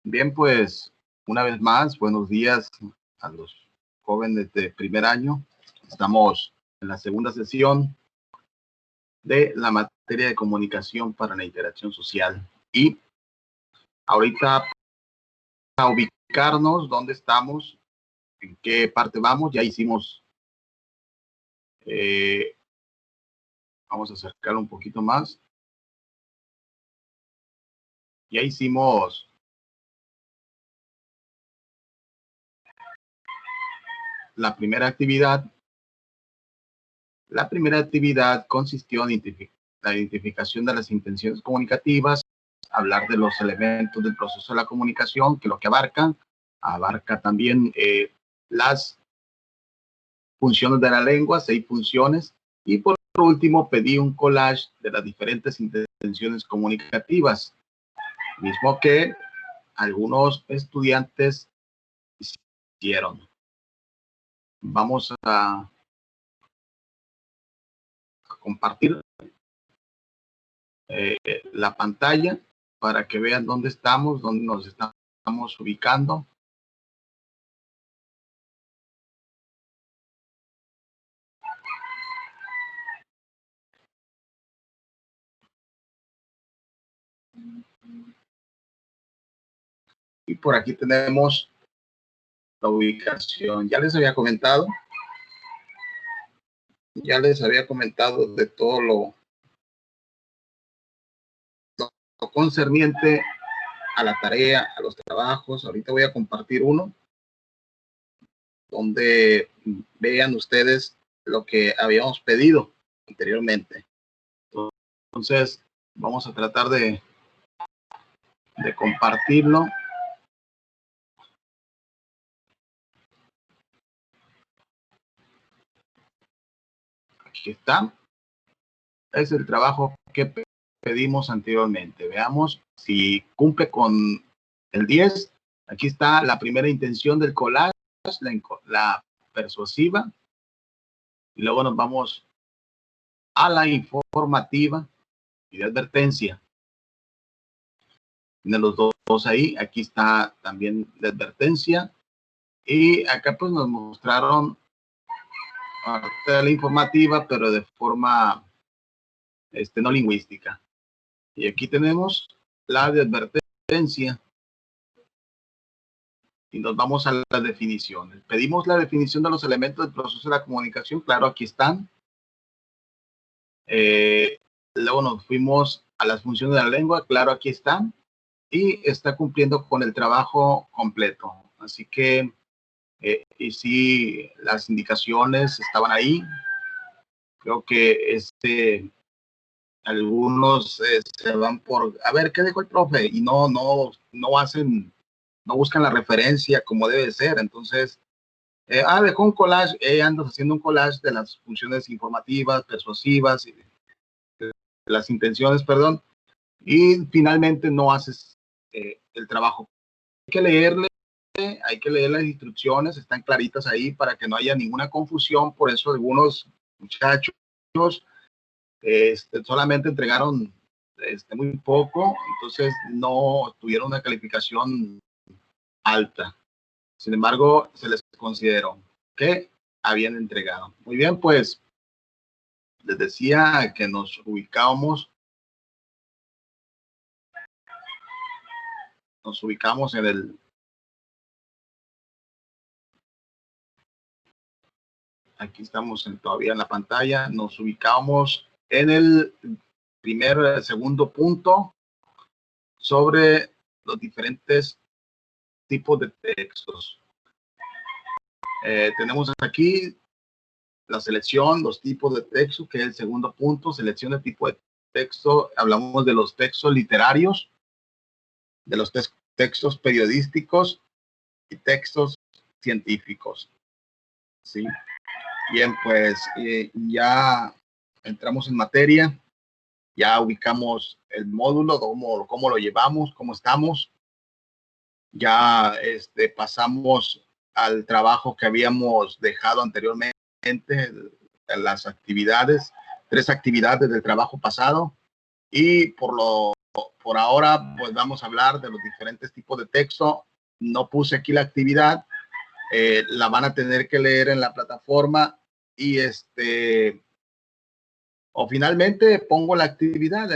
Bien, pues una vez más, buenos días a los jóvenes de primer año. Estamos en la segunda sesión de la materia de comunicación para la interacción social. Y ahorita, a ubicarnos dónde estamos, en qué parte vamos, ya hicimos, vamos a acercarlo un poquito más. Ya hicimos la primera actividad. La primera actividad consistió en la identificación de las intenciones comunicativas, hablar de los elementos del proceso de la comunicación, que lo que abarca también las funciones de la lengua, 6 funciones, y por último pedí un collage de las diferentes intenciones comunicativas, mismo que algunos estudiantes hicieron. Vamos a compartir la pantalla para que vean dónde estamos, dónde nos estamos ubicando. Y por aquí tenemos la ubicación. Ya les había comentado de todo lo concerniente a la tarea, a los trabajos. Ahorita voy a compartir uno donde vean ustedes lo que habíamos pedido anteriormente. Entonces, vamos a tratar de compartirlo. Aquí está. Es el trabajo que pedimos anteriormente. Veamos si cumple con el 10. Aquí está la primera intención del collage, la persuasiva. Y luego nos vamos a la informativa y de advertencia. Tiene los dos ahí. Aquí está también la advertencia. Y acá pues nos mostraron la informativa, pero de forma no lingüística. Y aquí tenemos la de advertencia. Y nos vamos a las definiciones. Pedimos la definición de los elementos del proceso de la comunicación. Claro, aquí están. Luego nos fuimos a las funciones de la lengua. Claro, aquí están. Y está cumpliendo con el trabajo completo. Así que, y sí, las indicaciones estaban ahí. Creo que algunos se van por, a ver, ¿qué dijo el profe? Y no buscan la referencia como debe ser. Entonces, dejó un collage, andas haciendo un collage de las funciones informativas, persuasivas, las intenciones, perdón, y finalmente no haces el trabajo. Hay que leer las instrucciones, están claritas ahí para que no haya ninguna confusión. Por eso algunos muchachos solamente entregaron muy poco, entonces no tuvieron una calificación alta. Sin embargo, se les consideró que habían entregado. Muy bien, pues les decía que nos ubicamos en el, aquí estamos todavía en la pantalla, nos ubicamos en el segundo punto sobre los diferentes tipos de textos. Tenemos aquí la selección, los tipos de texto, que es el segundo punto, selección de tipo de texto. Hablamos de los textos literarios, de los textos periodísticos y textos científicos. ¿Sí? Bien, pues ya entramos en materia, ya ubicamos el módulo, cómo lo llevamos, cómo estamos. Ya pasamos al trabajo que habíamos dejado anteriormente, las actividades, 3 actividades del trabajo pasado, y por por ahora, pues vamos a hablar de los diferentes tipos de texto. No puse aquí la actividad, la van a tener que leer en la plataforma y o finalmente pongo la actividad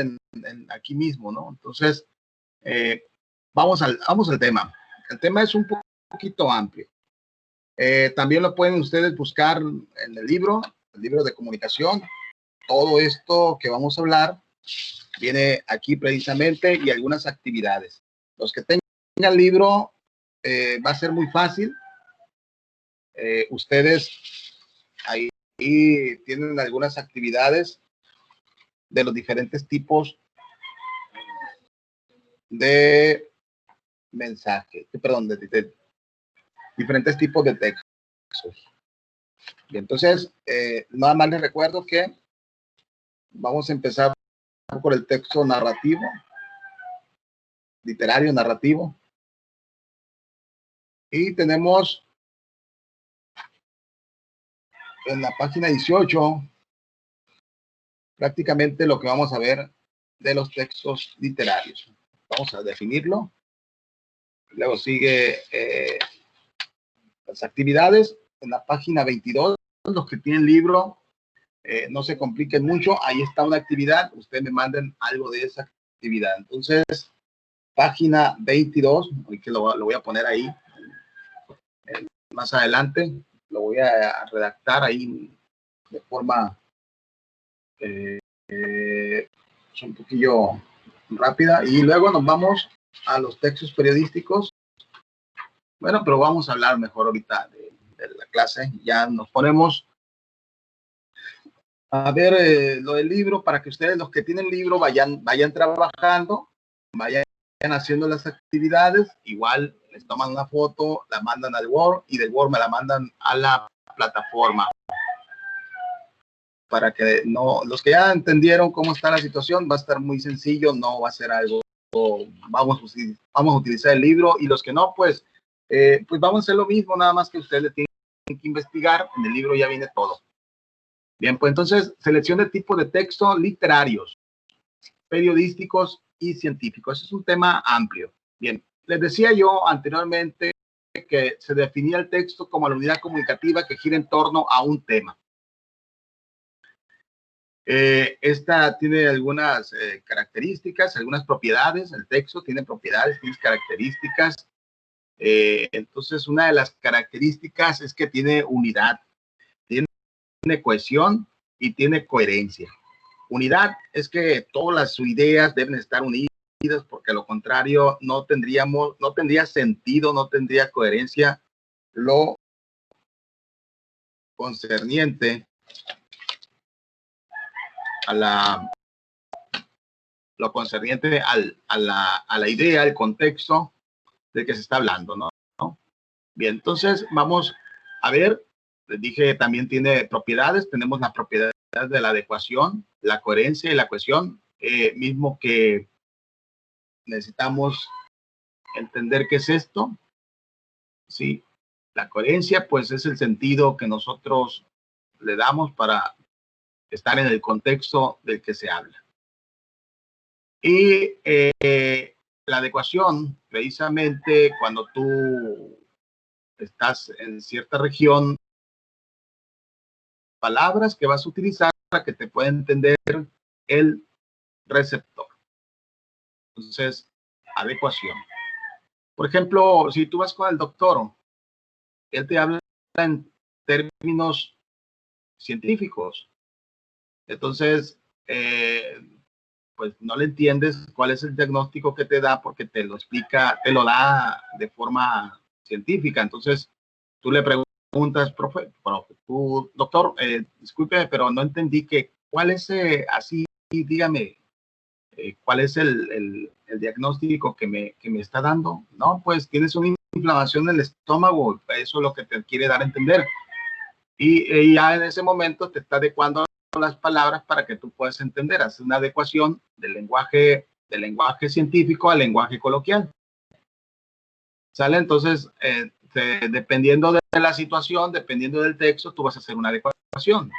aquí mismo, ¿no? Entonces, vamos al tema. El tema es un poquito amplio. También lo pueden ustedes buscar en el libro de comunicación. Todo esto que vamos a hablar viene aquí precisamente y algunas actividades. Los que tengan el libro, va a ser muy fácil. Ustedes ahí tienen algunas actividades de los diferentes tipos de mensajes, perdón, de diferentes tipos de textos. Y entonces, nada más les recuerdo que vamos a empezar por el texto narrativo, literario narrativo. Y tenemos en la página 18 prácticamente lo que vamos a ver de los textos literarios. Vamos a definirlo. Luego sigue las actividades. En la página 22, los que tienen libro, no se compliquen mucho. Ahí está una actividad. Ustedes me manden algo de esa actividad. Entonces, página 22, que lo voy a poner ahí. Más adelante lo voy a redactar ahí de forma un poquillo rápida. Y luego nos vamos a los textos periodísticos. Bueno, pero vamos a hablar mejor ahorita de la clase. Ya nos ponemos a ver lo del libro para que ustedes, los que tienen libro, vayan trabajando, vayan haciendo las actividades. Igual les toman una foto, la mandan al Word y del Word me la mandan a la plataforma. Para que no, los que ya entendieron cómo está la situación, va a estar muy sencillo, no va a ser algo, vamos a utilizar el libro, y los que no, pues vamos a hacer lo mismo, nada más que ustedes tienen que investigar, en el libro ya viene todo. Bien, pues entonces, selección de tipo de texto literarios, periodísticos y científicos. Ese es un tema amplio. Bien, les decía yo anteriormente que se definía el texto como la unidad comunicativa que gira en torno a un tema. Esta tiene algunas características, algunas propiedades. El texto tiene propiedades, tiene características. Entonces, una de las características es que tiene unidad, tiene cohesión y tiene coherencia. Unidad es que todas las ideas deben estar unidas, porque a lo contrario no tendría sentido, no tendría coherencia lo concerniente a la idea, al contexto del que se está hablando, ¿no? Bien, entonces vamos a ver. Les dije, también tiene propiedades. Tenemos la propiedad de la adecuación, la coherencia y la cohesión, mismo que necesitamos entender qué es esto. Sí, la coherencia pues es el sentido que nosotros le damos para estar en el contexto del que se habla. Y la adecuación, precisamente cuando tú estás en cierta región, palabras que vas a utilizar para que te pueda entender el receptor. Entonces, adecuación. Por ejemplo, si tú vas con el doctor, él te habla en términos científicos. Entonces, pues no le entiendes cuál es el diagnóstico que te da, porque te lo explica, te lo da de forma científica. Entonces, tú le preguntas, profe, tú, doctor, disculpe, pero no entendí cuál es, así, dígame, cuál es el diagnóstico que me está dando. No, pues tienes una inflamación en el estómago, eso es lo que te quiere dar a entender. Y ya en ese momento te está adecuando las palabras para que tú puedas entender. Hace una adecuación del lenguaje científico al lenguaje coloquial. ¿Sale? Entonces, dependiendo de la situación, dependiendo del texto, tú vas a hacer una adecuación.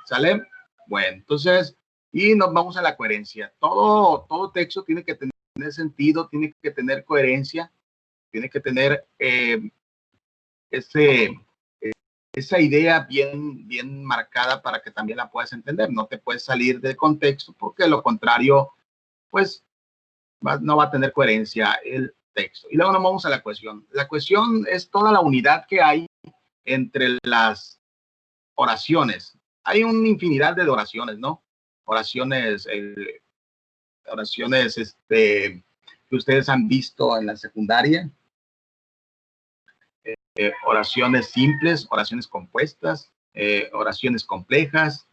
¿Sale? Bueno, entonces, y nos vamos a la coherencia. Todo texto tiene que tener sentido, tiene que tener coherencia, tiene que tener esa idea bien marcada para que también la puedas entender. No te puedes salir del contexto porque de lo contrario, pues no va a tener coherencia el texto. Y luego nos vamos a la cohesión. La cohesión es toda la unidad que hay entre las oraciones. Hay una infinidad de oraciones, ¿no? Oraciones que ustedes han visto en la secundaria, oraciones simples, oraciones compuestas, oraciones complejas,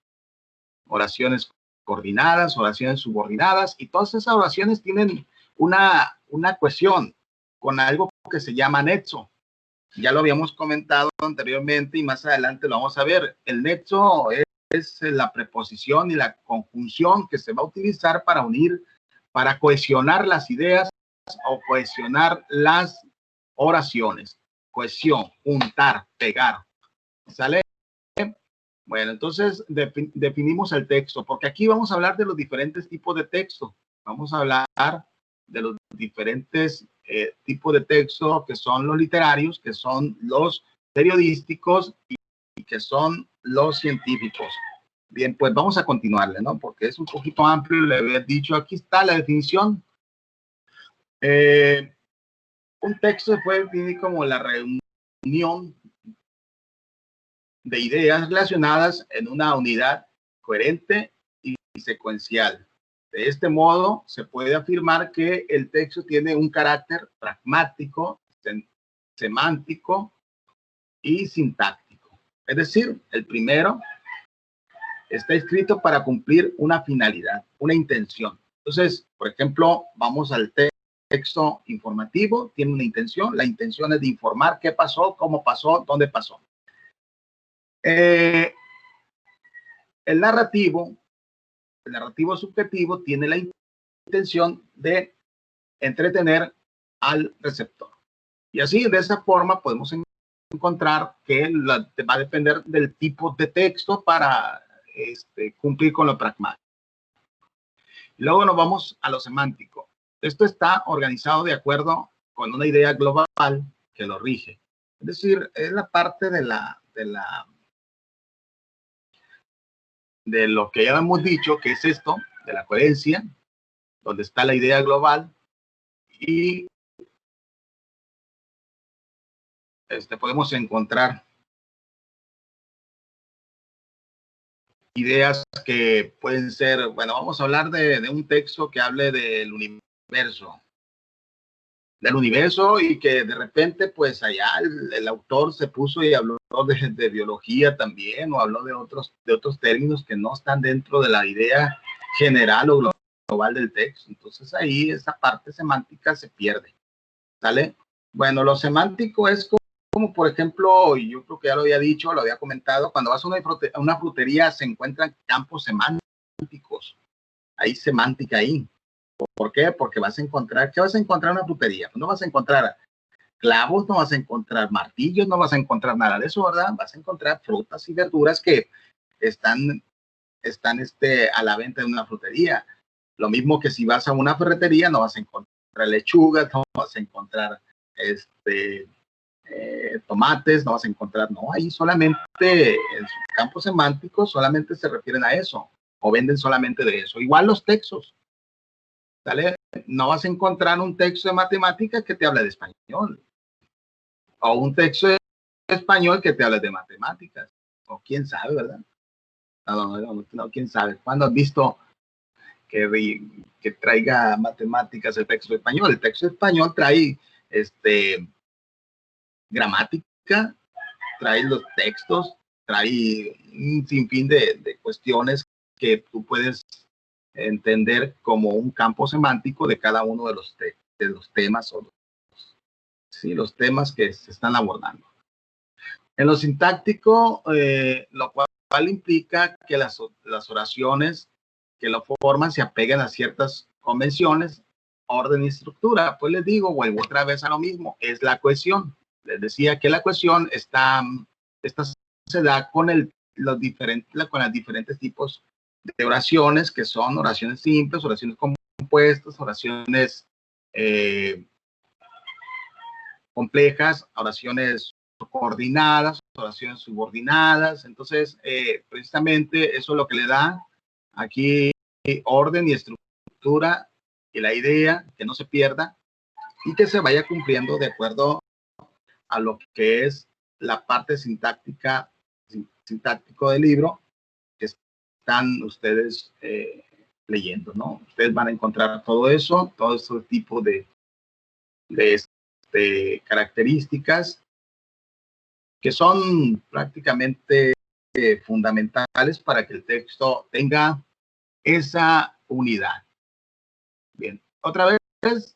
oraciones coordinadas, oraciones subordinadas, y todas esas oraciones tienen una cohesión con algo que se llama nexo. Ya lo habíamos comentado anteriormente y más adelante lo vamos a ver. El nexo es la preposición y la conjunción que se va a utilizar para unir, para cohesionar las ideas o cohesionar las oraciones. Cohesión, juntar, pegar. ¿Sale? Bueno, entonces definimos el texto, porque aquí vamos a hablar de los diferentes tipos de texto. Vamos a hablar de los diferentes tipos de texto que son los literarios, que son los periodísticos y que son los científicos. Bien, pues vamos a continuarle, ¿no? Porque es un poquito amplio, le había dicho, aquí está la definición. Un texto se puede definir como la reunión de ideas relacionadas en una unidad coherente y secuencial. De este modo, se puede afirmar que el texto tiene un carácter pragmático, semántico y sintáctico. Es decir, el primero está escrito para cumplir una finalidad, una intención. Entonces, por ejemplo, vamos al texto informativo, tiene una intención. La intención es de informar qué pasó, cómo pasó, dónde pasó. El narrativo subjetivo tiene la intención de entretener al receptor. Y así, de esa forma, podemos encontrar que va a depender del tipo de texto para cumplir con lo pragmático. Luego nos vamos a lo semántico. Esto está organizado de acuerdo con una idea global que lo rige. Es decir, es la parte de lo que ya hemos dicho, que es esto, de la coherencia, donde está la idea global y podemos encontrar ideas que pueden ser, bueno, vamos a hablar de un texto que hable del universo y que de repente pues allá el autor se puso y habló de biología también o habló de otros términos que no están dentro de la idea general o global del texto. Entonces ahí esa parte semántica se pierde, ¿sale? Bueno, lo semántico es como por ejemplo, yo creo que ya lo había dicho, lo había comentado, cuando vas a una frutería se encuentran campos semánticos, hay semántica ahí. ¿Por qué? Porque vas a encontrar, ¿qué vas a encontrar en una frutería? No vas a encontrar clavos, no vas a encontrar martillos, no vas a encontrar nada de eso, ¿verdad? Vas a encontrar frutas y verduras que están a la venta en una frutería. Lo mismo que si vas a una ferretería, no vas a encontrar lechugas, no vas a encontrar tomates, no vas a encontrar, no, ahí solamente en sus campos semánticos solamente se refieren a eso, o venden solamente de eso. Igual los textos, ¿sale? No vas a encontrar un texto de matemáticas que te habla de español, o un texto de español que te habla de matemáticas, o quién sabe, ¿verdad? No, quién sabe. ¿Cuándo has visto que traiga matemáticas el texto español? El texto español trae gramática, trae los textos, trae un sinfín de cuestiones que tú puedes entender como un campo semántico de cada uno de los temas o los temas que se están abordando. En lo sintáctico, lo cual implica que las oraciones que lo forman se apeguen a ciertas convenciones, orden y estructura. Pues les digo, vuelvo otra vez a lo mismo, es la cohesión. Les decía que la cohesión se da con los diferentes tipos de oraciones, que son oraciones simples, oraciones compuestas, oraciones complejas, oraciones coordinadas, oraciones subordinadas. Entonces, precisamente eso es lo que le da aquí orden y estructura, y la idea que no se pierda y que se vaya cumpliendo de acuerdo a lo que es la parte sintáctico del libro que están ustedes leyendo, ¿no? Ustedes van a encontrar todo eso, todo ese tipo de características que son prácticamente fundamentales para que el texto tenga esa unidad. Bien, otra vez,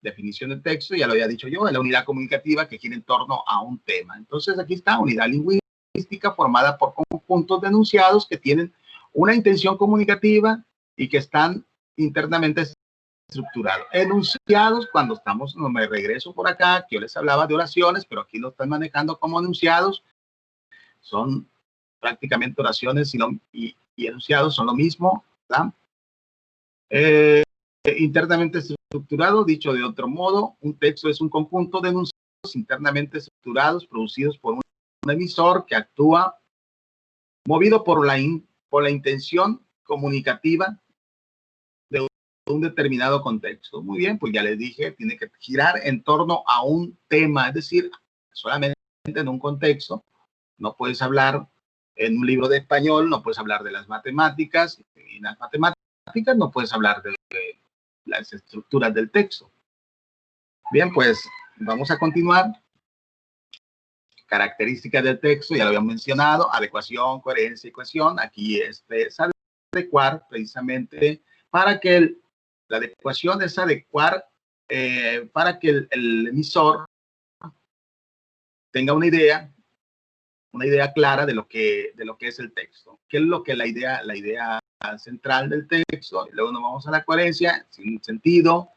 definición del texto, ya lo había dicho yo, es la unidad comunicativa que gira en torno a un tema. Entonces aquí está, unidad lingüística formada por conjuntos de enunciados que tienen una intención comunicativa y que están internamente estructurados. Enunciados, cuando estamos, no me regreso por acá, que yo les hablaba de oraciones, pero aquí lo están manejando como enunciados, son prácticamente oraciones y enunciados son lo mismo, ¿verdad? Internamente estructurado, dicho de otro modo, un texto es un conjunto de enunciados internamente estructurados producidos por un emisor que actúa movido por la intención comunicativa de un determinado contexto. Muy bien, pues ya les dije, tiene que girar en torno a un tema, es decir, solamente en un contexto. No puedes hablar en un libro de español, no puedes hablar de las matemáticas, y en las matemáticas no puedes hablar de las estructuras del texto. Bien, pues vamos a continuar. Características del texto, ya lo habíamos mencionado, adecuación, coherencia y cohesión. Aquí es adecuar precisamente para que la adecuación es adecuar para que el emisor tenga una idea clara de lo que es el texto. ¿Qué es lo que la idea central del texto? Y luego nos vamos a la coherencia, sin sentido,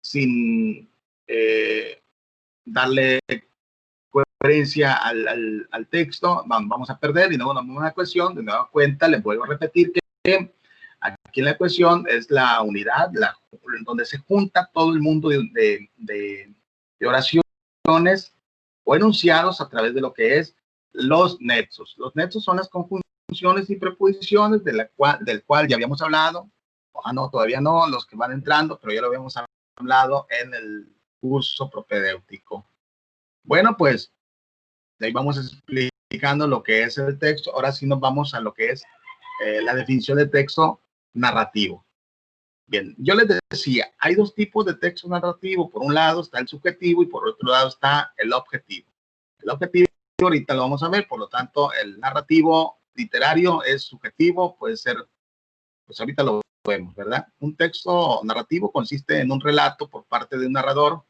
sin darle coherencia al texto, vamos a perder y luego nos vamos a la cohesión. De nueva cuenta, les vuelvo a repetir que aquí en la cohesión es la unidad, donde se junta todo el mundo de oraciones o enunciados a través de lo que es los nexos. Los nexos son las conjunciones y preposiciones del cual ya habíamos hablado. No, todavía no, los que van entrando, pero ya lo habíamos hablado en el curso propedéutico. Bueno, pues de ahí vamos explicando lo que es el texto. Ahora sí nos vamos a lo que es la definición de texto narrativo. Bien, yo les decía, hay dos tipos de texto narrativo. Por un lado está el subjetivo y por otro lado está el objetivo. El objetivo ahorita lo vamos a ver, por lo tanto, el narrativo literario es subjetivo, puede ser, pues ahorita lo vemos, ¿verdad? Un texto narrativo consiste en un relato por parte de un narrador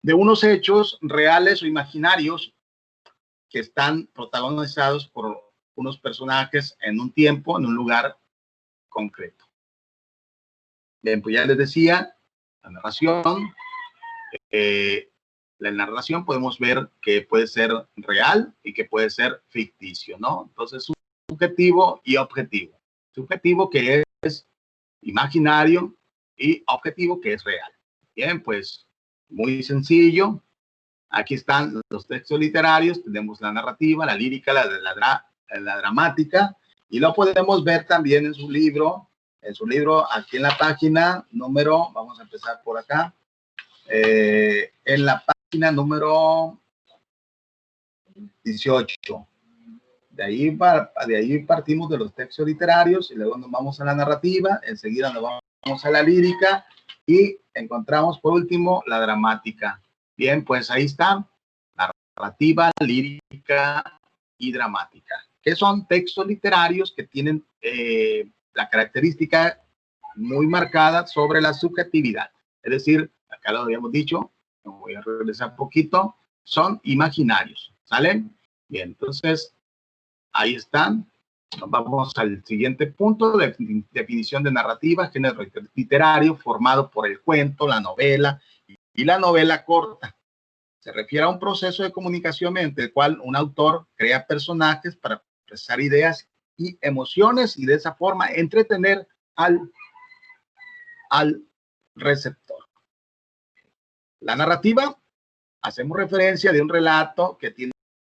de unos hechos reales o imaginarios que están protagonizados por unos personajes en un tiempo, en un lugar concreto. Bien, pues ya les decía, la narración. La narración podemos ver que puede ser real y que puede ser ficticio, ¿no? Entonces, subjetivo y objetivo. Subjetivo que es imaginario y objetivo que es real. Bien, pues muy sencillo. Aquí están los textos literarios, tenemos la narrativa, la lírica, la dramática, y lo podemos ver también en su libro, aquí en la página número, vamos a empezar por acá, en la página número 18. De ahí partimos de los textos literarios y luego nos vamos a la narrativa, enseguida nos vamos a la lírica y encontramos por último la dramática. Bien, pues ahí está, narrativa, lírica y dramática, que son textos literarios que tienen la característica muy marcada sobre la subjetividad. Es decir, acá lo habíamos dicho, me voy a regresar un poquito, son imaginarios, ¿sale? Bien, entonces, ahí están. Vamos al siguiente punto, de definición de narrativa, género literario formado por el cuento, la novela y la novela corta. Se refiere a un proceso de comunicación mediante el cual un autor crea personajes para expresar ideas y emociones y de esa forma entretener al receptor. La narrativa, hacemos referencia de un relato que tiene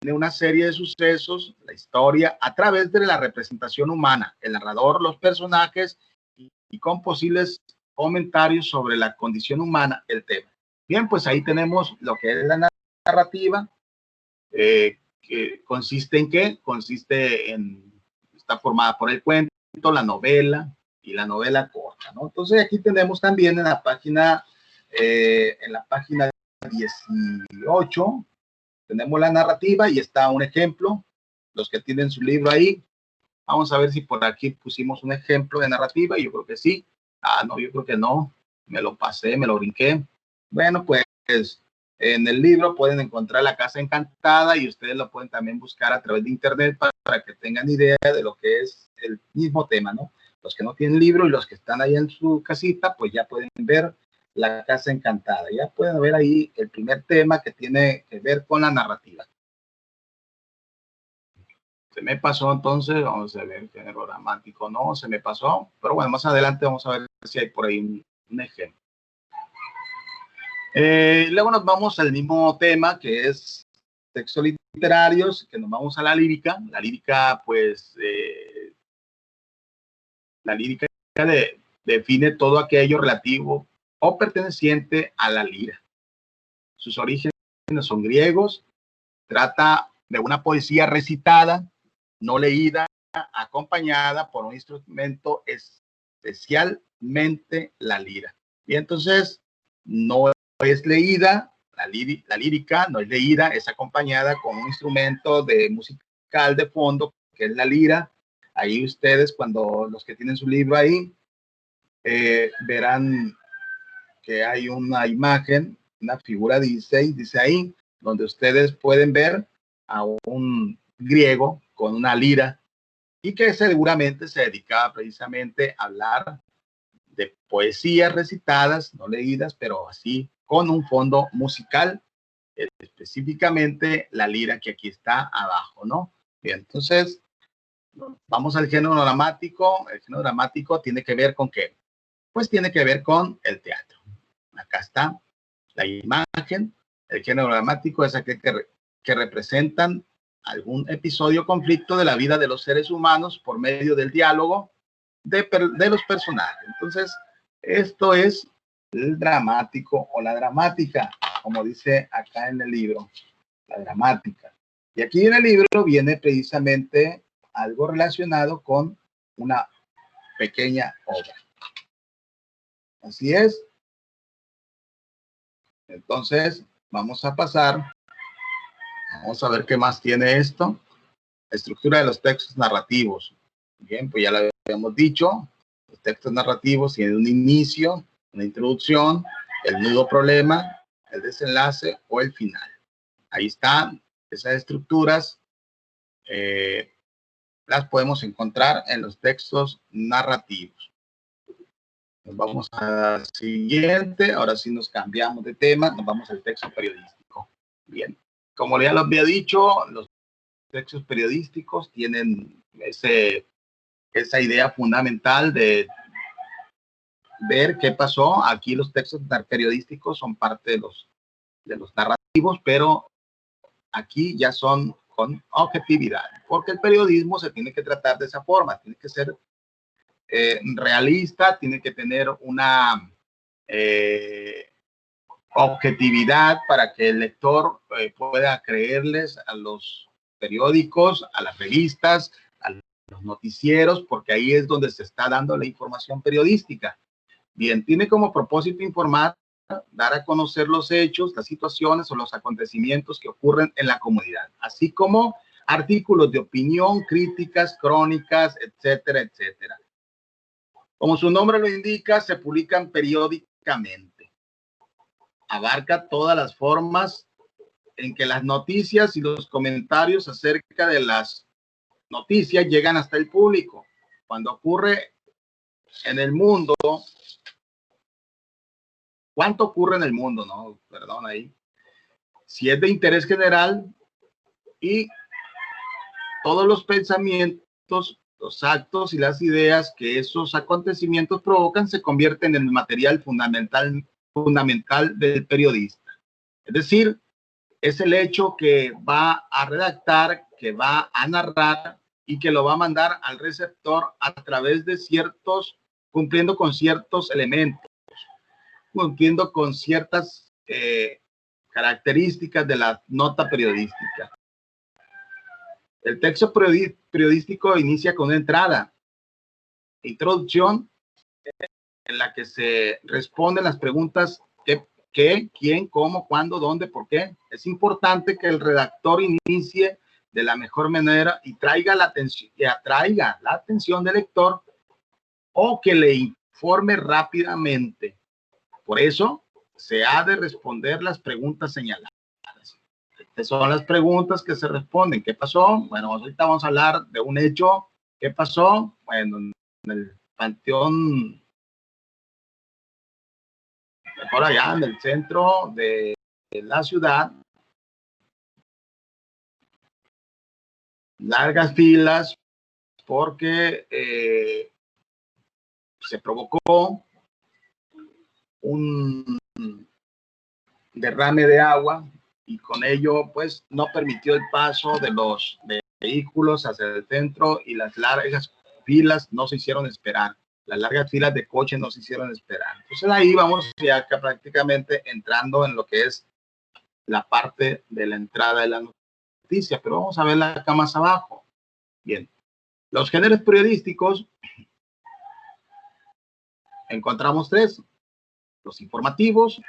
una serie de sucesos, la historia, a través de la representación humana, el narrador, los personajes y con posibles comentarios sobre la condición humana, el tema. Bien, pues ahí tenemos lo que es la narrativa, que consiste en qué? Consiste en, está formada por el cuento, la novela y la novela corta, ¿no? Entonces aquí tenemos también en la página 18, tenemos la narrativa y está un ejemplo. Los que tienen su libro ahí, vamos a ver si por aquí pusimos un ejemplo de narrativa. Yo creo que sí. Ah, no, yo creo que no. Me lo pasé, me lo brinqué. Bueno, pues en el libro pueden encontrar La Casa Encantada y ustedes lo pueden también buscar a través de internet para que tengan idea de lo que es el mismo tema, ¿no? Los que no tienen libro y los que están ahí en su casita, pues ya pueden ver La Casa Encantada. Ya pueden ver ahí el primer tema que tiene que ver con la narrativa. Se me pasó entonces, vamos a ver, género dramático, no, se me pasó, pero bueno, más adelante vamos a ver si hay por ahí un ejemplo. Luego nos vamos al mismo tema que es textos literarios, que nos vamos a la lírica. La lírica, pues, la lírica define todo aquello relativo o perteneciente a la lira. Sus orígenes son griegos, trata de una poesía recitada, no leída, acompañada por un instrumento, especialmente la lira. Y entonces no es leída, la lírica no es leída, es acompañada con un instrumento de musical de fondo, que es la lira. Ahí ustedes, cuando los que tienen su libro ahí, verán que hay una imagen, una figura 16, dice ahí, donde ustedes pueden ver a un griego con una lira y que seguramente se dedicaba precisamente a hablar de poesías recitadas, no leídas, pero así con un fondo musical, específicamente la lira que aquí está abajo, ¿no? Bien, entonces vamos al género dramático. El género dramático tiene que ver con qué? Pues tiene que ver con el teatro. Acá está la imagen. El género dramático es aquel que representan algún episodio o conflicto de la vida de los seres humanos por medio del diálogo de los personajes. Entonces, esto es el dramático o la dramática, como dice acá en el libro, la dramática. Y aquí en el libro viene precisamente algo relacionado con una pequeña obra. Así es. Entonces, vamos a pasar. Vamos a ver qué más tiene esto. Estructura de los textos narrativos. Bien, pues ya lo habíamos dicho. Los textos narrativos tienen un inicio, una introducción, el nudo problema, el desenlace o el final. Ahí están esas estructuras. Las podemos encontrar en los textos narrativos. Nos vamos al siguiente. Ahora sí nos cambiamos de tema. Nos vamos al texto periodístico. Bien. Como ya lo había dicho, los textos periodísticos tienen esa idea fundamental de ver qué pasó. Aquí los textos periodísticos son parte de los narrativos, pero aquí ya son con objetividad, porque el periodismo se tiene que tratar de esa forma, tiene que ser realista, tiene que tener una objetividad para que el lector pueda creerles a los periódicos, a las revistas, a los noticieros, porque ahí es donde se está dando la información periodística. Bien, tiene como propósito informar, dar a conocer los hechos, las situaciones o los acontecimientos que ocurren en la comunidad, así como artículos de opinión, críticas, crónicas, etcétera, etcétera. Como su nombre lo indica, se publican periódicamente. Abarca todas las formas en que las noticias y los comentarios acerca de las noticias llegan hasta el público. Cuando ocurre en el mundo, ¿cuánto ocurre en el mundo? No, perdón ahí. Si es de interés general y todos los pensamientos, Los actos y las ideas que esos acontecimientos provocan se convierten en el material fundamental del periodista. Es decir, es el hecho que va a redactar, que va a narrar y que lo va a mandar al receptor a través de cumpliendo con ciertos elementos, cumpliendo con ciertas características de la nota periodística. El texto periodístico inicia con una entrada, introducción, en la que se responden las preguntas qué, quién, cómo, cuándo, dónde, por qué. Es importante que el redactor inicie de la mejor manera y traiga la atención, que atraiga la atención del lector o que le informe rápidamente. Por eso se ha de responder las preguntas señaladas. Estas son las preguntas que se responden. ¿Qué pasó? Bueno, ahorita vamos a hablar de un hecho. ¿Qué pasó? Bueno, en el Panteón, por allá en el centro de la ciudad, largas filas porque se provocó un derrame de agua y con ello pues no permitió el paso de los vehículos hacia el centro y las largas filas no se hicieron esperar. Las largas filas de coches no se hicieron esperar. Entonces ahí vamos ya acá prácticamente entrando en lo que es la parte de la entrada de la noticia, pero vamos a verla acá más abajo. Bien, los géneros periodísticos encontramos tres: los informativos,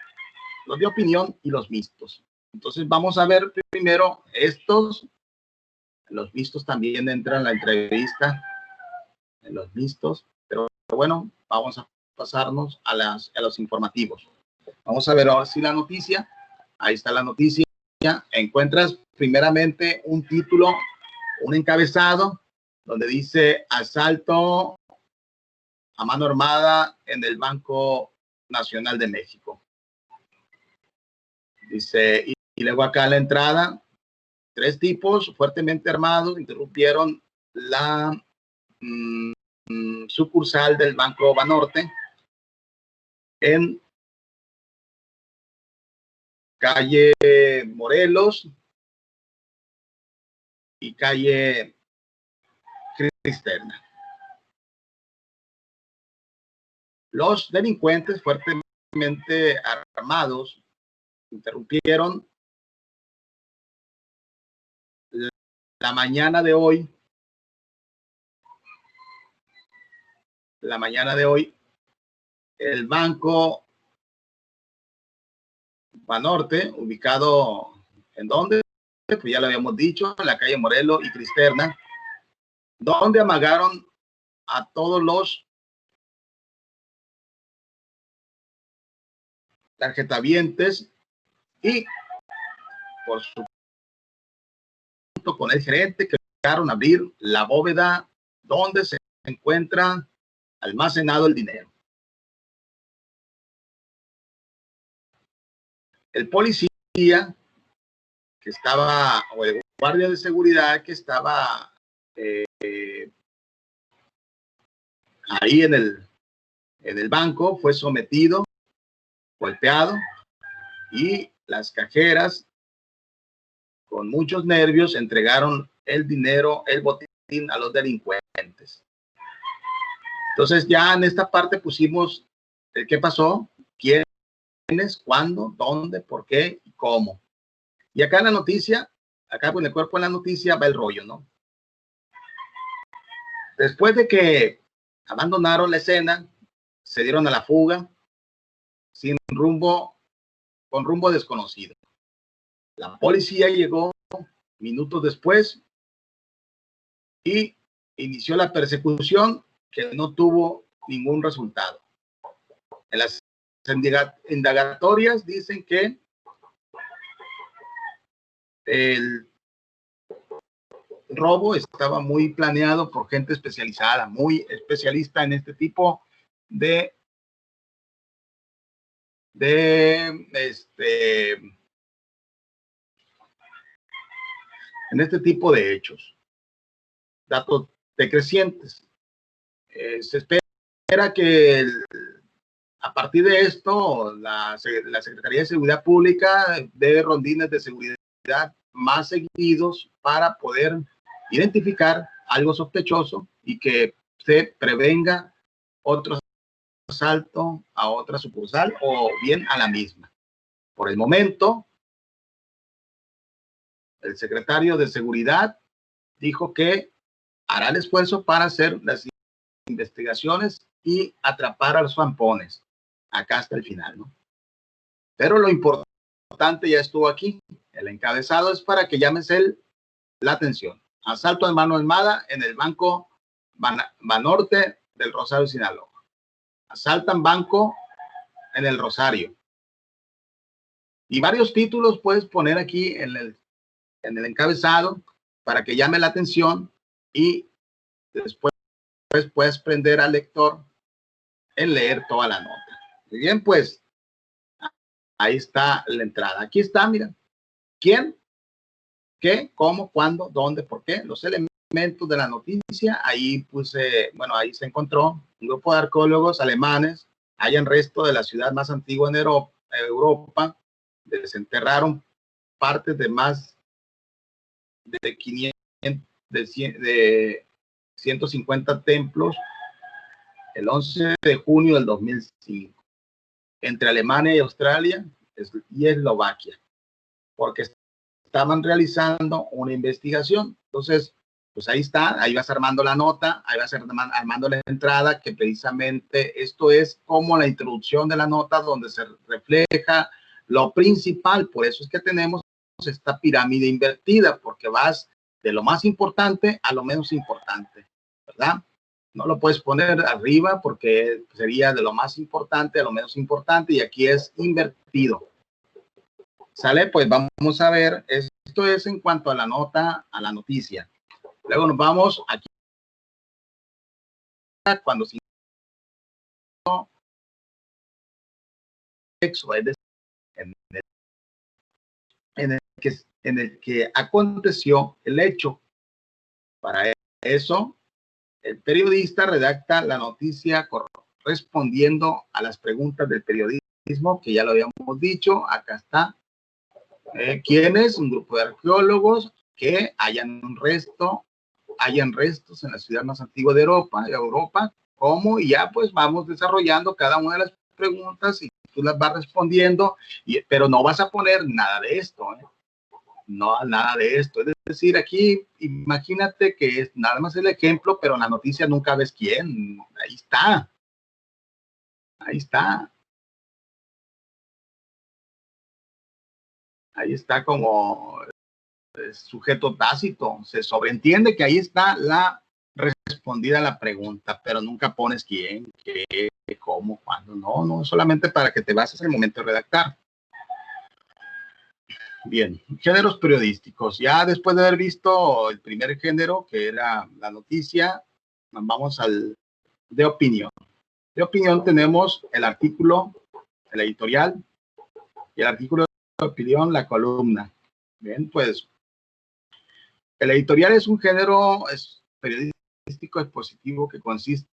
los de opinión y los mixtos. Entonces vamos a ver primero estos. Los mixtos también entran en la entrevista, en los mixtos, pero bueno, vamos a pasarnos a los informativos. Vamos a ver ahora sí la noticia. Ahí está la noticia. Encuentras primeramente un título, un encabezado, donde dice asalto a mano armada en el Banco Nacional de México. Dice, y luego acá a la entrada, 3 tipos fuertemente armados interrumpieron la sucursal del Banco Banorte en calle Morelos y calle Cristerna. Los delincuentes fuertemente armados interrumpieron la mañana de hoy, el Banco Banorte, ubicado en donde, pues ya lo habíamos dicho, en la calle Morelos y Cristerna, donde amagaron a todos los tarjetavientes y por supuesto con el gerente que lograron abrir la bóveda donde se encuentra almacenado el dinero. El policía que estaba, o el guardia de seguridad que estaba ahí en el banco, fue sometido, golpeado, y las cajeras con muchos nervios entregaron el dinero, el botín a los delincuentes. Entonces ya en esta parte pusimos qué pasó, quiénes, cuándo, dónde, por qué y cómo. Y acá en la noticia, acá con el cuerpo de la noticia va el rollo, ¿no? Después de que abandonaron la escena, se dieron a la fuga sin rumbo, con rumbo desconocido. La policía llegó minutos después y inició la persecución que no tuvo ningún resultado. En las indagatorias dicen que el robo estaba muy planeado por gente especializada, muy especialista en este tipo de hechos. Dato decrecientes. Se espera que a partir de esto la Secretaría de Seguridad Pública dé rondines de seguridad más seguidos para poder identificar algo sospechoso y que se prevenga otro asalto a otra sucursal o bien a la misma. Por el momento, el secretario de Seguridad dijo que hará el esfuerzo para hacer las investigaciones y atrapar a los zampones. Acá hasta el final, ¿no? Pero lo importante ya estuvo aquí. El encabezado es para que llames la atención. Asalto de mano armada en el Banco Banorte del Rosario, Sinaloa. Asaltan banco en el Rosario. Y varios títulos puedes poner aquí en el encabezado para que llame la atención y después puedes prender al lector en leer toda la nota. Muy bien, pues ahí está la entrada. Aquí está, mira, quién, qué, cómo, cuándo, dónde, por qué, los elementos de la noticia. Ahí puse, bueno, ahí se encontró un grupo de arqueólogos alemanes, hallan resto de la ciudad más antigua en Europa, desenterraron partes de más de 500, de 150 templos el 11 de junio del 2005 entre Alemania y Australia y Eslovaquia, porque estaban realizando una investigación. Entonces, pues ahí está, ahí vas armando la nota, ahí vas armando la entrada, que precisamente esto es como la introducción de la nota donde se refleja lo principal. Por eso es que tenemos esta pirámide invertida, porque vas de lo más importante a lo menos importante, ¿verdad? No lo puedes poner arriba porque sería de lo más importante a lo menos importante, y aquí es invertido. ¿Sale? Pues vamos a ver, esto es en cuanto a la nota, a la noticia. Luego nos vamos aquí, cuando se sexo, es decir, en el que aconteció el hecho. Para eso, el periodista redacta la noticia respondiendo a las preguntas del periodismo, que ya lo habíamos dicho. Acá está. ¿Quién es? Un grupo de arqueólogos que hayan restos en la ciudad más antigua de Europa, ¿cómo? Y ya pues vamos desarrollando cada una de las preguntas y tú las vas respondiendo, pero no vas a poner nada de esto, ¿eh? No, nada de esto. Es decir, aquí imagínate que es nada más el ejemplo, pero en la noticia nunca ves quién. Ahí está. Ahí está. Ahí está como sujeto tácito. Se sobreentiende que ahí está la respondida a la pregunta, pero nunca pones quién, qué, cómo, cuándo. No, solamente para que te bases en el momento de redactar. Bien, géneros periodísticos. Ya después de haber visto el primer género, que era la noticia, vamos al de opinión. De opinión tenemos el artículo, el editorial, y el artículo de opinión, la columna. Bien, pues el editorial es un género periodístico expositivo que consiste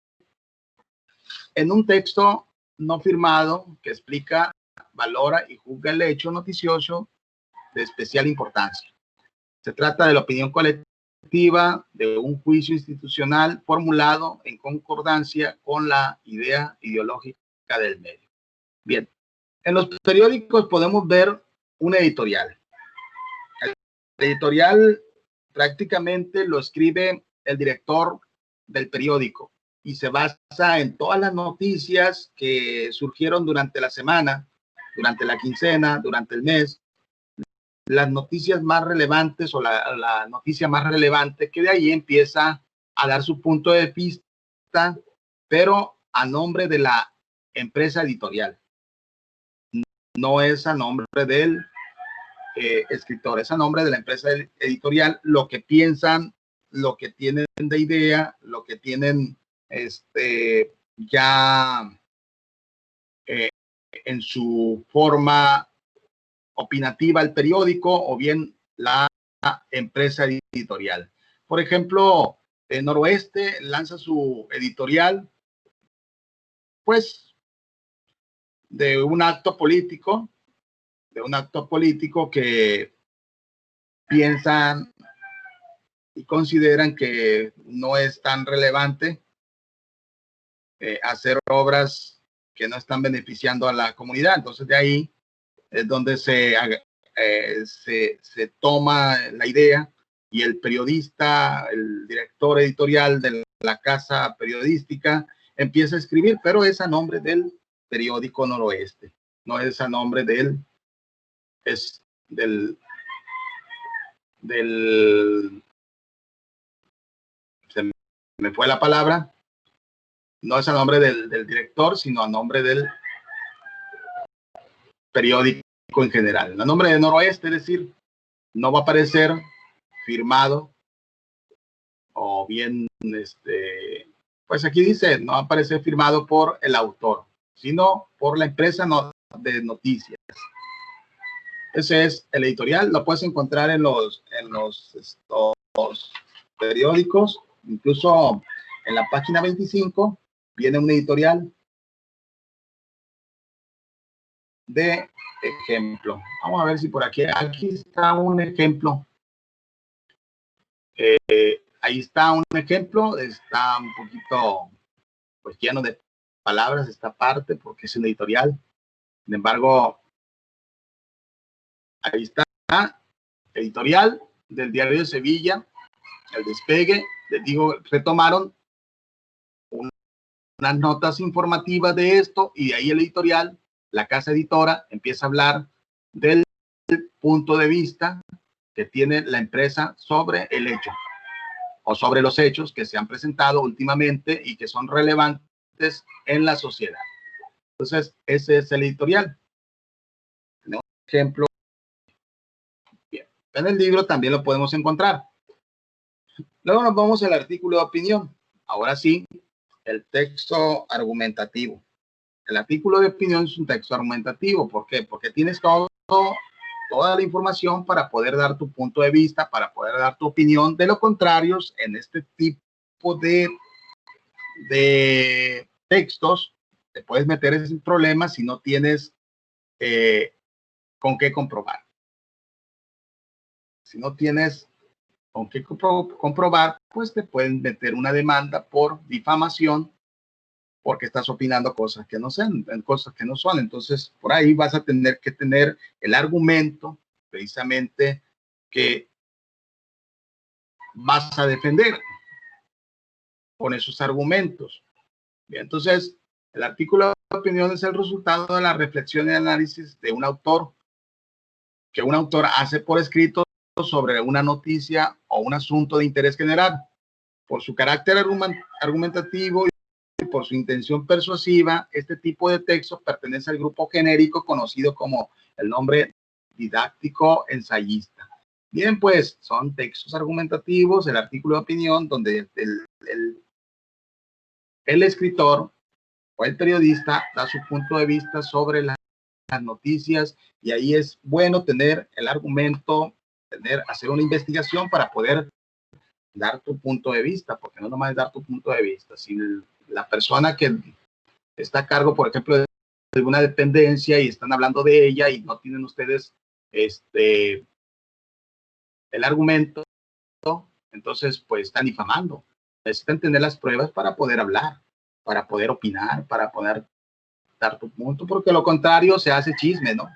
en un texto no firmado que explica, valora y juzga el hecho noticioso de especial importancia. Se trata de la opinión colectiva, de un juicio institucional formulado en concordancia con la idea ideológica del medio. Bien, en los periódicos podemos ver un editorial. El editorial prácticamente lo escribe el director del periódico y se basa en todas las noticias que surgieron durante la semana, durante la quincena, durante el mes, las noticias más relevantes o la noticia más relevante, que de ahí empieza a dar su punto de vista, pero a nombre de la empresa editorial. No es a nombre del escritor, es a nombre de la empresa editorial, lo que piensan, lo que tienen de idea, lo que tienen ya en su forma opinativa el periódico o bien la empresa editorial. Por ejemplo, Noroeste lanza su editorial, pues, de un acto político que piensan y consideran que no es tan relevante hacer obras que no están beneficiando a la comunidad. Entonces de ahí es donde se toma la idea y el periodista, el director editorial de la casa periodística empieza a escribir, pero es a nombre del periódico Noroeste, no es a nombre del se me fue la palabra, no es a nombre del director, sino a nombre del periódico en general. A nombre de Noroeste, es decir, no va a aparecer firmado o bien, pues aquí dice, no va a aparecer firmado por el autor, sino por la empresa de noticias. Ese es el editorial, lo puedes encontrar en los periódicos, incluso en la página 25 viene un editorial de ejemplo. Vamos a ver si por aquí está un ejemplo. Ahí está un ejemplo, está un poquito pues lleno de palabras esta parte porque es un editorial. Sin embargo, ahí está, editorial del Diario de Sevilla, El Despegue. Les digo, retomaron unas notas informativas de esto y de ahí el editorial, la casa editora, empieza a hablar del punto de vista que tiene la empresa sobre el hecho o sobre los hechos que se han presentado últimamente y que son relevantes en la sociedad. Entonces, ese es el editorial. Tenemos un ejemplo. Bien. En el libro también lo podemos encontrar. Luego nos vamos al artículo de opinión. Ahora sí, el texto argumentativo. El artículo de opinión es un texto argumentativo. ¿Por qué? Porque tienes toda la información para poder dar tu punto de vista, para poder dar tu opinión. De lo contrario, en este tipo de textos, te puedes meter en problemas si no tienes con qué comprobar. Si no tienes con qué comprobar, pues te pueden meter una demanda por difamación porque estás opinando cosas que no son, Entonces, por ahí vas a tener que tener el argumento precisamente que vas a defender con esos argumentos. Bien, entonces, el artículo de opinión es el resultado de la reflexión y análisis de un autor, que un autor hace por escrito sobre una noticia o un asunto de interés general. Por su carácter argumentativo y por su intención persuasiva, este tipo de texto pertenece al grupo genérico conocido como el nombre didáctico ensayista. Bien, pues son textos argumentativos, el artículo de opinión, donde el escritor o el periodista da su punto de vista sobre las noticias, y ahí es bueno tener el argumento, hacer una investigación para poder dar tu punto de vista, porque no nomás es dar tu punto de vista. Si la persona que está a cargo, por ejemplo, de una dependencia y están hablando de ella y no tienen ustedes el argumento, entonces pues están difamando. Necesitan tener las pruebas para poder hablar, para poder opinar, para poder dar tu punto, porque lo contrario se hace chisme, ¿no?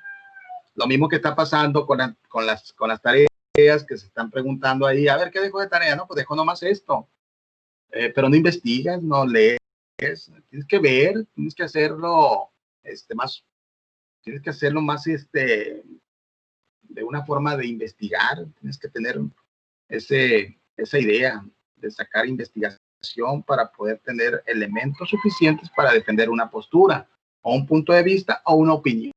Lo mismo que está pasando con las tareas que se están preguntando ahí, a ver, ¿qué dejó de tarea? No, pues dejó nomás esto. Pero no investigas, no lees, tienes que ver, tienes que hacerlo más de una forma de investigar, tienes que tener esa idea de sacar investigación para poder tener elementos suficientes para defender una postura o un punto de vista o una opinión.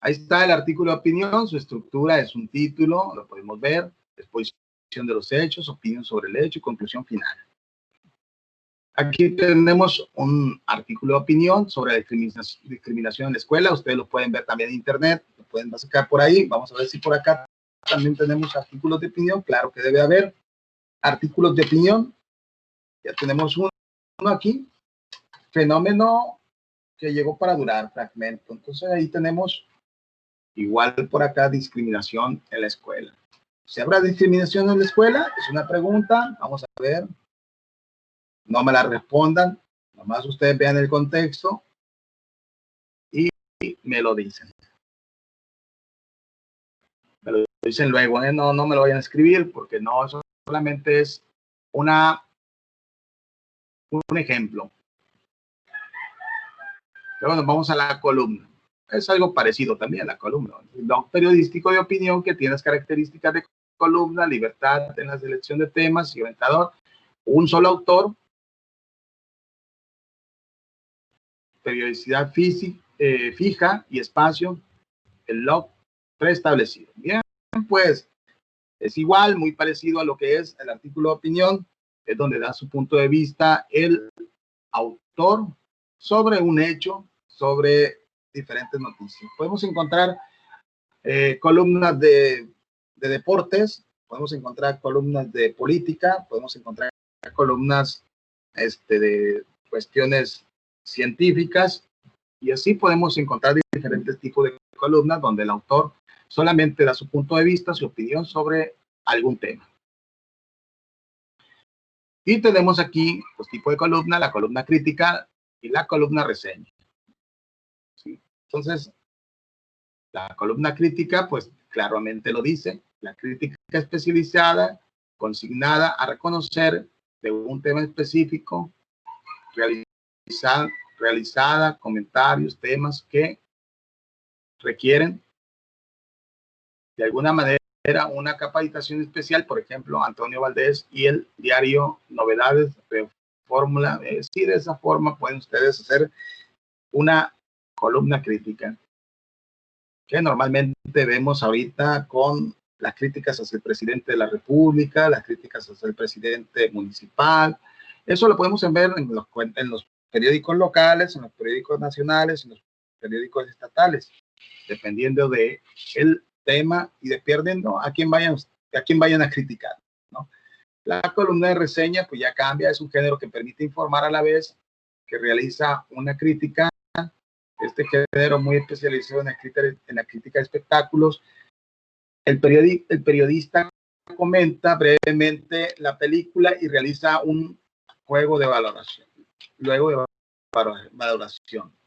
Ahí está el artículo de opinión, su estructura es un título, lo podemos ver, exposición de los hechos, opinión sobre el hecho y conclusión final. Aquí tenemos un artículo de opinión sobre la discriminación en la escuela. Ustedes lo pueden ver también en internet, lo pueden sacar por ahí. Vamos a ver si por acá también tenemos artículos de opinión. Claro que debe haber. artículos de opinión. Ya tenemos uno aquí. Fenómeno que llegó para durar, fragmento. Entonces ahí tenemos igual por acá discriminación en la escuela. ¿Se habrá discriminación en la escuela? Es una pregunta. Vamos a ver. No me la respondan. Nomás ustedes vean el contexto y me lo dicen. Me lo dicen luego, ¿eh? No me lo vayan a escribir porque no, eso solamente es un ejemplo. Pero bueno, vamos a la columna. Es algo parecido también a la columna. Un blog periodístico de opinión que tiene las características de columna, libertad en la selección de temas y orientador, un solo autor, periodicidad fija y espacio, el log preestablecido. Bien, pues es igual, muy parecido a lo que es el artículo de opinión, es donde da su punto de vista el autor sobre un hecho, sobre diferentes noticias. Podemos encontrar columnas de deportes, podemos encontrar columnas de política, podemos encontrar columnas de cuestiones científicas, y así podemos encontrar diferentes tipos de columnas donde el autor solamente da su punto de vista, su opinión sobre algún tema. Y tenemos aquí los tipos de columna, la columna crítica y la columna reseña. ¿Sí? Entonces, la columna crítica, pues claramente lo dice, la crítica especializada, consignada a reconocer de un tema específico, realizada comentarios, temas que requieren de alguna manera una capacitación especial, por ejemplo, Antonio Valdés y el diario Novedades de Fórmula. Sí, de esa forma pueden ustedes hacer una columna crítica que normalmente vemos ahorita con las críticas hacia el presidente de la República, las críticas hacia el presidente municipal. Eso lo podemos ver en los periódicos locales, en los periódicos nacionales, en los periódicos estatales, dependiendo de el tema y dependiendo a quién vayan a criticar, ¿no? La columna de reseña pues ya cambia, es un género que permite informar a la vez que realiza una crítica. Este género muy especializado en la crítica de espectáculos. El periodista comenta brevemente la película y realiza un juego de valoración. Luego de valoración.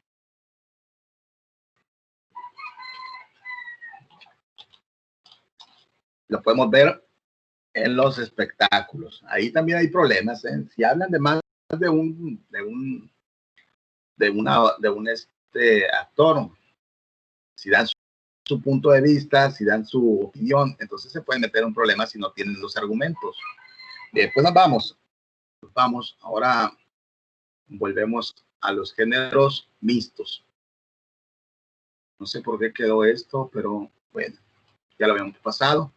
Lo podemos ver en los espectáculos. Ahí también hay problemas, ¿eh? Si hablan de más de un actor, si dan su punto de vista, si dan su opinión, entonces se pueden meter un problema si no tienen los argumentos. Después nos vamos, ahora volvemos a los géneros mixtos. No sé por qué quedó esto, pero bueno, ya lo habíamos pasado.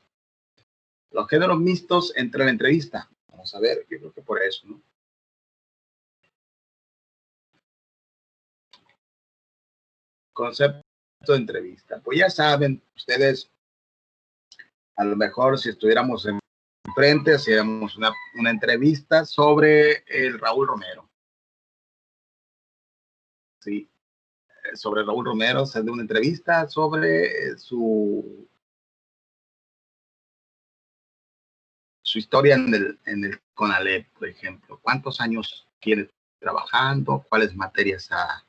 Los géneros mixtos entre la entrevista. Vamos a ver, yo creo que por eso, ¿no? Concepto de entrevista. Pues ya saben, ustedes, a lo mejor si estuviéramos enfrente, hacíamos una entrevista sobre el Raúl Romero. Sí, sobre Raúl Romero, hacer una entrevista sobre su historia en el CONALEP, por ejemplo. ¿Cuántos años tiene trabajando? ¿Cuáles materias ha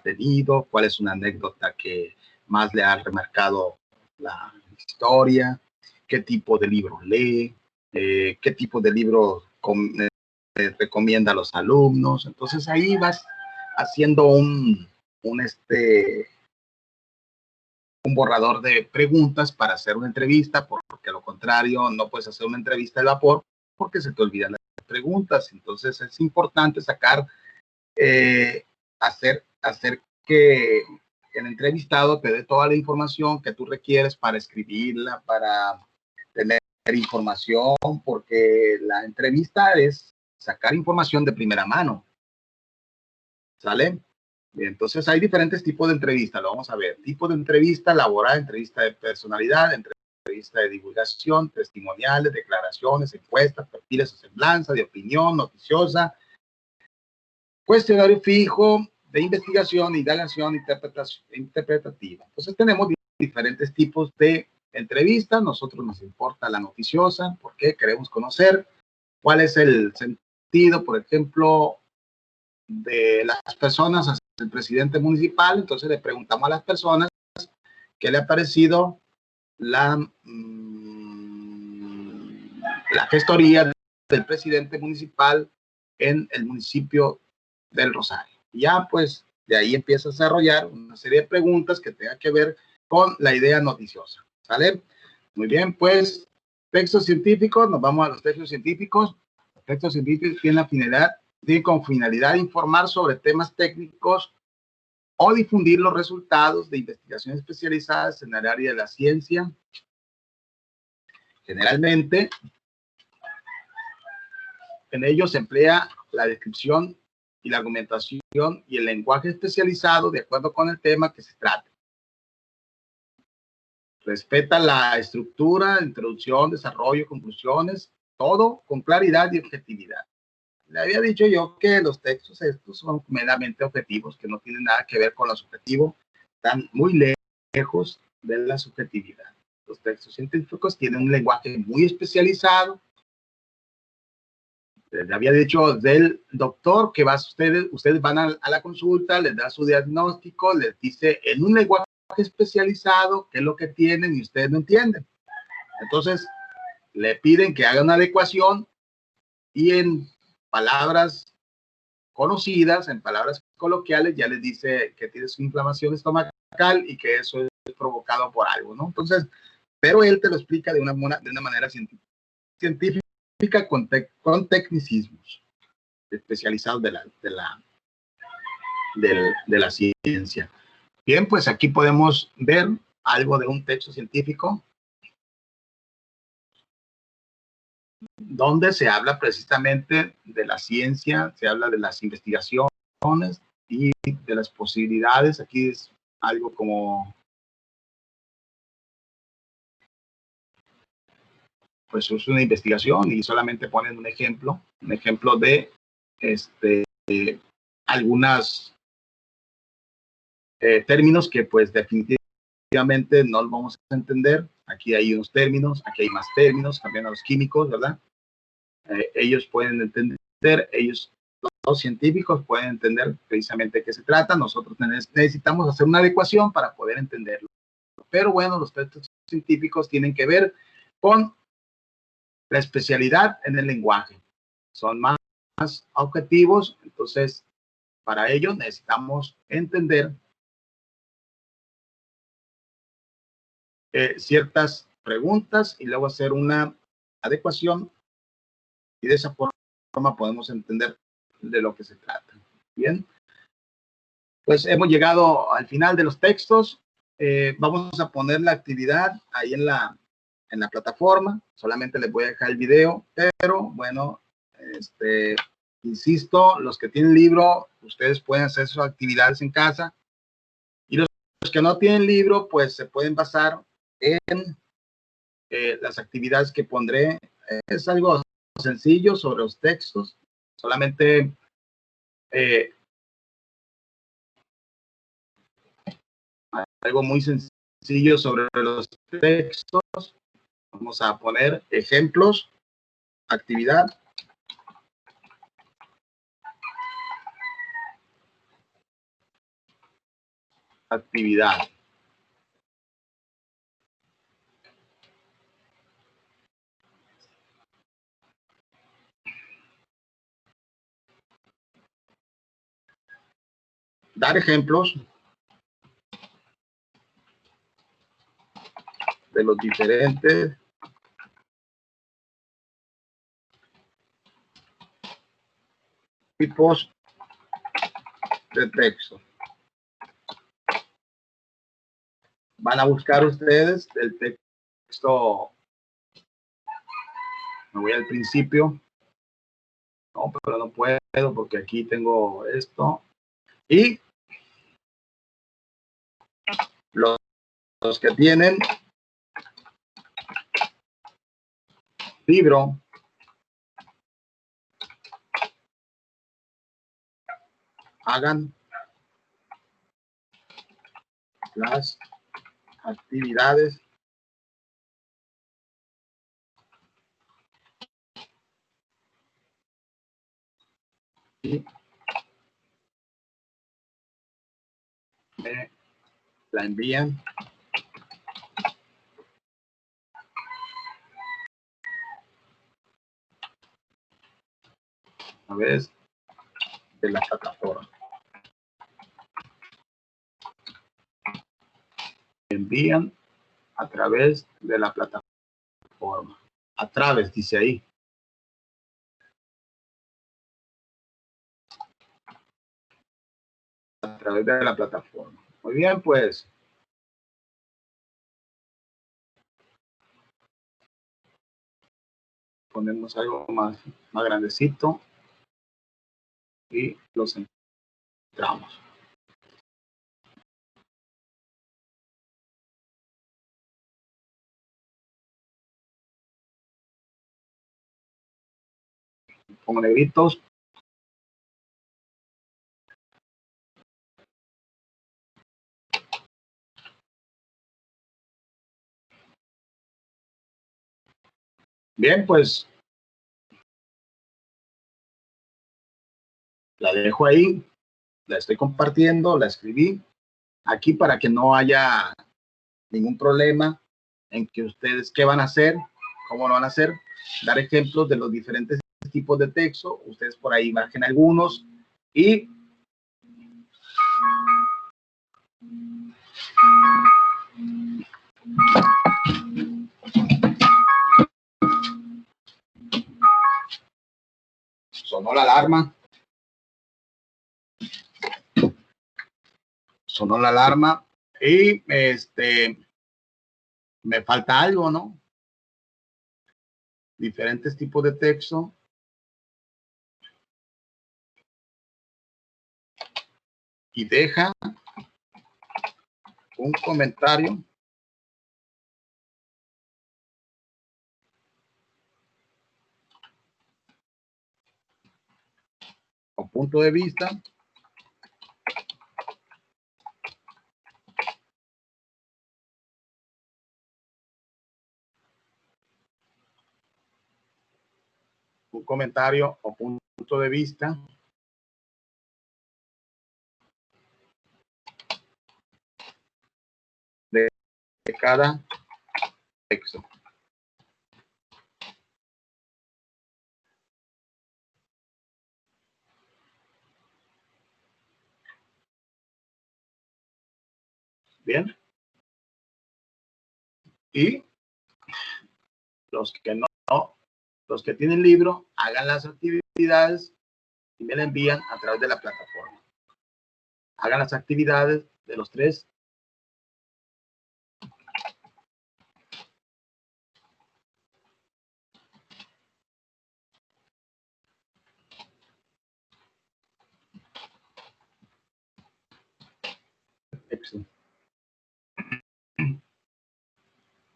tenido? ¿Cuál es una anécdota que más le ha remarcado la historia? ¿Qué tipo de libros lee? ¿Qué tipo de libros recomienda a los alumnos? Entonces ahí vas haciendo un borrador de preguntas para hacer una entrevista, porque a lo contrario no puedes hacer una entrevista de vapor porque se te olvidan las preguntas. Entonces es importante hacer que el entrevistado te dé toda la información que tú requieres para escribirla, para tener información, porque la entrevista es sacar información de primera mano. ¿Sale? Entonces hay diferentes tipos de entrevistas, lo vamos a ver. Tipo de entrevista laboral, entrevista de personalidad, revista de divulgación, testimoniales, declaraciones, encuestas, perfiles de semblanza, de opinión, noticiosa, cuestionario fijo, de investigación, indagación, interpretativa. Entonces tenemos diferentes tipos de entrevistas. Nosotros nos importa la noticiosa porque queremos conocer cuál es el sentido, por ejemplo, de las personas hacia el presidente municipal. Entonces le preguntamos a las personas qué le ha parecido la gestoría del presidente municipal en el municipio del Rosario. Y ya pues de ahí empieza a desarrollar una serie de preguntas que tengan que ver con la idea noticiosa. ¿Sale? Muy bien, pues textos científicos, nos vamos a los textos científicos. Los textos científicos tienen con finalidad informar sobre temas técnicos o difundir los resultados de investigaciones especializadas en el área de la ciencia. Generalmente, en ellos se emplea la descripción y la argumentación y el lenguaje especializado de acuerdo con el tema que se trate. Respeta la estructura, introducción, desarrollo, conclusiones, todo con claridad y objetividad. Le había dicho yo que los textos estos son meramente objetivos, que no tienen nada que ver con lo subjetivo, están muy lejos de la subjetividad. Los textos científicos tienen un lenguaje muy especializado. Les había dicho del doctor que ustedes van a la consulta, les da su diagnóstico, les dice en un lenguaje especializado qué es lo que tienen y ustedes no entienden. Entonces, le piden que haga una adecuación y en palabras conocidas, en palabras coloquiales, ya les dice que tiene su inflamación estomacal y que eso es provocado por algo, ¿no? Entonces, pero él te lo explica de una manera científica con tecnicismos especializados de la ciencia. Bien, pues aquí podemos ver algo de un texto científico donde se habla precisamente de la ciencia, se habla de las investigaciones y de las posibilidades. Aquí es algo como, pues es una investigación y solamente ponen un ejemplo de algunas términos que pues definitivamente no los vamos a entender. Aquí hay unos términos, aquí hay más términos, también a los químicos, ¿verdad? Ellos pueden entender, los científicos pueden entender precisamente de qué se trata. Nosotros necesitamos hacer una adecuación para poder entenderlo. Pero bueno, los textos científicos tienen que ver con la especialidad en el lenguaje. Son más objetivos, entonces para ello necesitamos entender ciertas preguntas y luego hacer una adecuación y de esa forma podemos entender de lo que se trata. Bien, pues hemos llegado al final de los textos. Vamos a poner la actividad ahí en la plataforma. Solamente les voy a dejar el video, pero bueno, insisto, los que tienen libro, ustedes pueden hacer sus actividades en casa. Y los que no tienen libro, pues se pueden basar en las actividades que pondré. Es algo sencillo sobre los textos. Solamente algo muy sencillo sobre los textos. Vamos a poner ejemplos, actividad. Actividad. Dar ejemplos de los diferentes tipos de texto. Van a buscar ustedes el texto. Me voy al principio. No, pero no puedo porque aquí tengo esto. Y los que tienen libro hagan las actividades y me la envían a través de la plataforma. Envían a través de la plataforma. A través, dice ahí. A través de la plataforma. Muy bien, pues. Ponemos algo más grandecito y los entramos. Pongo negritos. Bien, pues la dejo ahí, la estoy compartiendo, la escribí aquí para que no haya ningún problema en que ustedes qué van a hacer, cómo lo van a hacer, dar ejemplos de los diferentes tipos de texto, ustedes por ahí marquen algunos y sonó la alarma. Sonó la alarma y me falta algo, ¿no? Diferentes tipos de texto. Y deja un comentario o punto de vista de cada texto. Bien. Y los que no, los que tienen libro, hagan las actividades y me la envían a través de la plataforma. Hagan las actividades de los tres.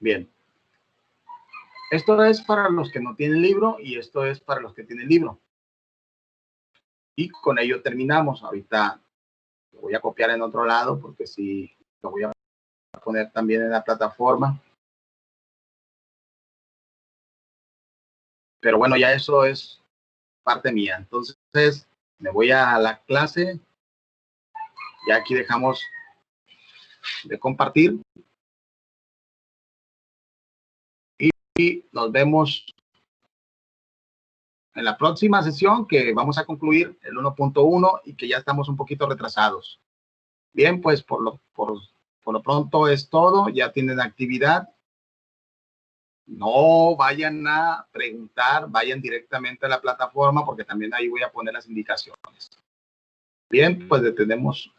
Bien. Esto es para los que no tienen libro y esto es para los que tienen libro. Y con ello terminamos. Ahorita lo voy a copiar en otro lado porque si lo voy a poner también en la plataforma. Pero bueno, ya eso es parte mía. Entonces me voy a la clase. Ya aquí dejamos de compartir. Y nos vemos en la próxima sesión que vamos a concluir el 1.1 y que ya estamos un poquito retrasados. Bien, pues por lo pronto es todo. Ya tienen actividad. No vayan a preguntar, vayan directamente a la plataforma porque también ahí voy a poner las indicaciones. Bien, pues detenemos